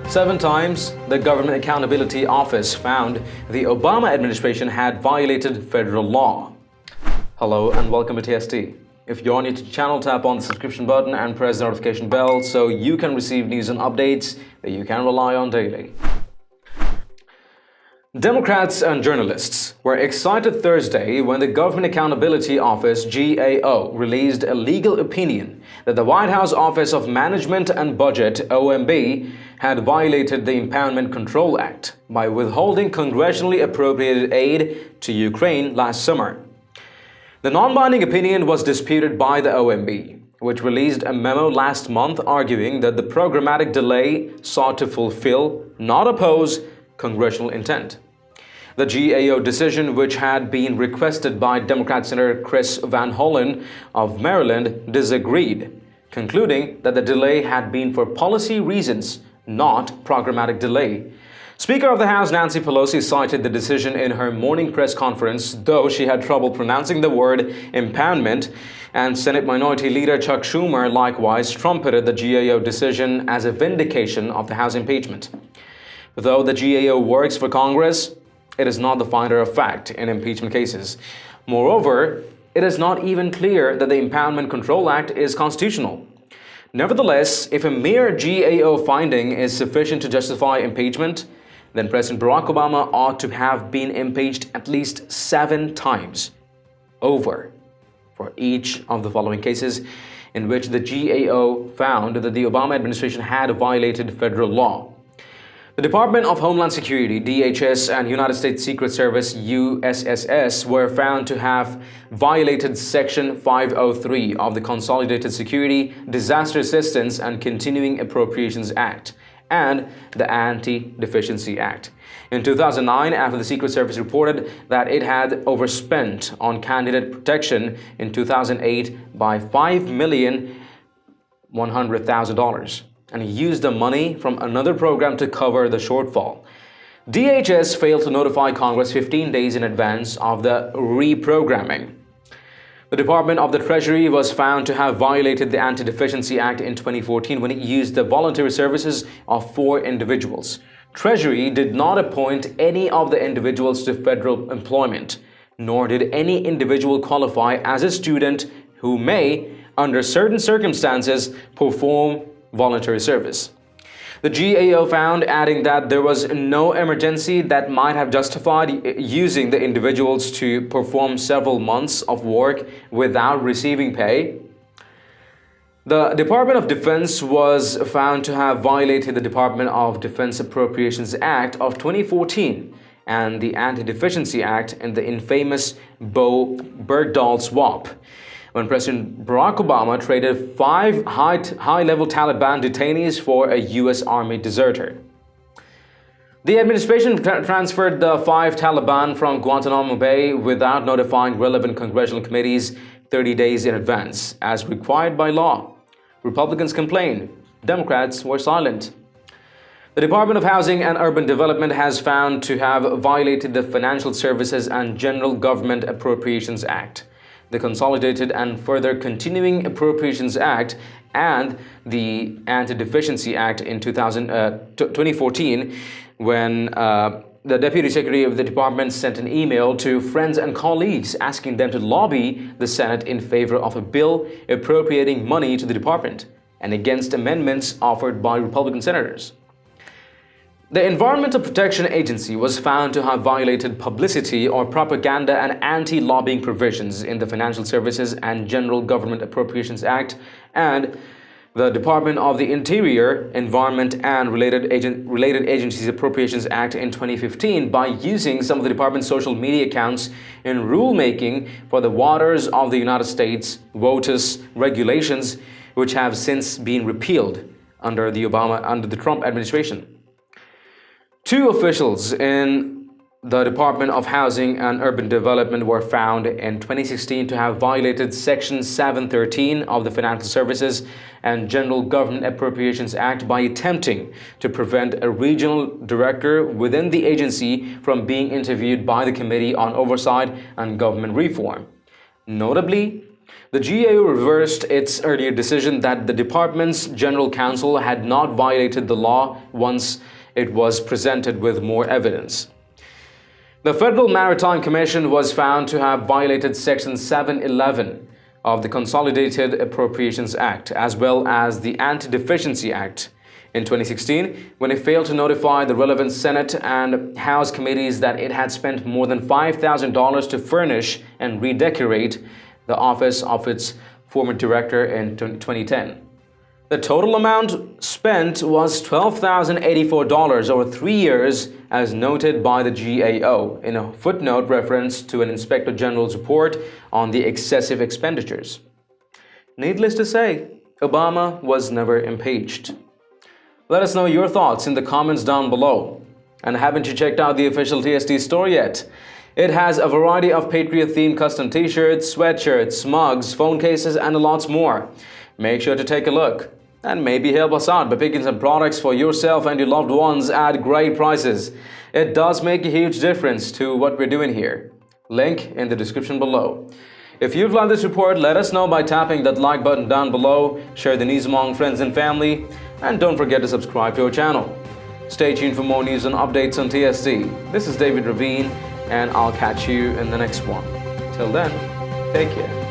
7 times, the Government Accountability Office found the Obama administration had violated federal law. Hello and welcome to TST. If you're new to the channel, tap on the subscription button and press the notification bell so you can receive news and updates that you can rely on daily. Democrats and journalists were excited Thursday when the Government Accountability Office, GAO, released a legal opinion that the White House Office of Management and Budget, OMB, had violated the Impoundment Control Act by withholding congressionally appropriated aid to Ukraine last summer. The non-binding opinion was disputed by the OMB, which released a memo last month arguing that the programmatic delay sought to fulfill, not oppose, congressional intent. The GAO decision, which had been requested by Democrat Senator Chris Van Hollen of Maryland, disagreed, concluding that the delay had been for policy reasons, not programmatic delay. Speaker of the House Nancy Pelosi cited the decision in her morning press conference, though she had trouble pronouncing the word impoundment, and Senate Minority Leader Chuck Schumer likewise trumpeted the GAO decision as a vindication of the House impeachment. Though the GAO works for Congress, it is not the finder of fact in impeachment cases. Moreover, it is not even clear that the Impoundment Control Act is constitutional. Nevertheless, if a mere GAO finding is sufficient to justify impeachment, then President Barack Obama ought to have been impeached at least 7 times over for each of the following cases in which the GAO found that the Obama administration had violated federal law. The Department of Homeland Security, DHS, and United States Secret Service, USSS, were found to have violated Section 503 of the Consolidated Security, Disaster Assistance, and Continuing Appropriations Act and the Anti-Deficiency Act. In 2009, after the Secret Service reported that it had overspent on candidate protection in 2008 by $5,100,000. and used the money from another program to cover the shortfall. DHS failed to notify Congress 15 days in advance of the reprogramming. The Department of the Treasury was found to have violated the Anti-Deficiency Act in 2014 when it used the voluntary services of 4 individuals. Treasury did not appoint any of the individuals to federal employment, nor did any individual qualify as a student who may, under certain circumstances, perform voluntary service. The GAO found, adding that there was no emergency that might have justified using the individuals to perform several months of work without receiving pay. The Department of Defense was found to have violated the Department of Defense Appropriations Act of 2014 and the Anti-Deficiency Act in the infamous Bo-Bergdahl swap, when President Barack Obama traded 5 high-level Taliban detainees for a U.S. Army deserter. The administration transferred the 5 Taliban from Guantanamo Bay without notifying relevant congressional committees 30 days in advance, as required by law. Republicans complained. Democrats were silent. The Department of Housing and Urban Development has found to have violated the Financial Services and General Government Appropriations Act, the Consolidated and Further Continuing Appropriations Act, and the Anti-Deficiency Act in 2014, when the Deputy Secretary of the Department sent an email to friends and colleagues asking them to lobby the Senate in favor of a bill appropriating money to the department and against amendments offered by Republican senators. The Environmental Protection Agency was found to have violated publicity or propaganda and anti-lobbying provisions in the Financial Services and General Government Appropriations Act and the Department of the Interior, Environment and Related Agencies Appropriations Act in 2015 by using some of the department's social media accounts in rulemaking for the Waters of the United States WOTUS regulations, which have since been repealed under the Trump administration. 2 officials in the Department of Housing and Urban Development were found in 2016 to have violated Section 713 of the Financial Services and General Government Appropriations Act by attempting to prevent a regional director within the agency from being interviewed by the Committee on Oversight and Government Reform. Notably, The GAO reversed its earlier decision that the department's general counsel had not violated the law once it was presented with more evidence. The Federal Maritime Commission was found to have violated Section 711 of the Consolidated Appropriations Act, as well as the Anti-Deficiency Act, in 2016, when it failed to notify the relevant Senate and House committees that it had spent more than $5,000 to furnish and redecorate the office of its former director in 2010. The total amount spent was $12,084 over 3 years, as noted by the GAO in a footnote reference to an Inspector General's report on the excessive expenditures. Needless to say, Obama was never impeached. Let us know your thoughts in the comments down below. And haven't you checked out the official TST store yet? It has a variety of Patriot-themed custom t-shirts, sweatshirts, mugs, phone cases, and a lot more. Make sure to take a look and maybe help us out by picking some products for yourself and your loved ones at great prices. It does make a huge difference to what we're doing here. Link in the description below. If you've loved this report, let us know by tapping that like button down below, share the news among friends and family, and don't forget to subscribe to our channel. Stay tuned for more news and updates on TST. This is David Ravine, and I'll catch you in the next one. Till then, take care.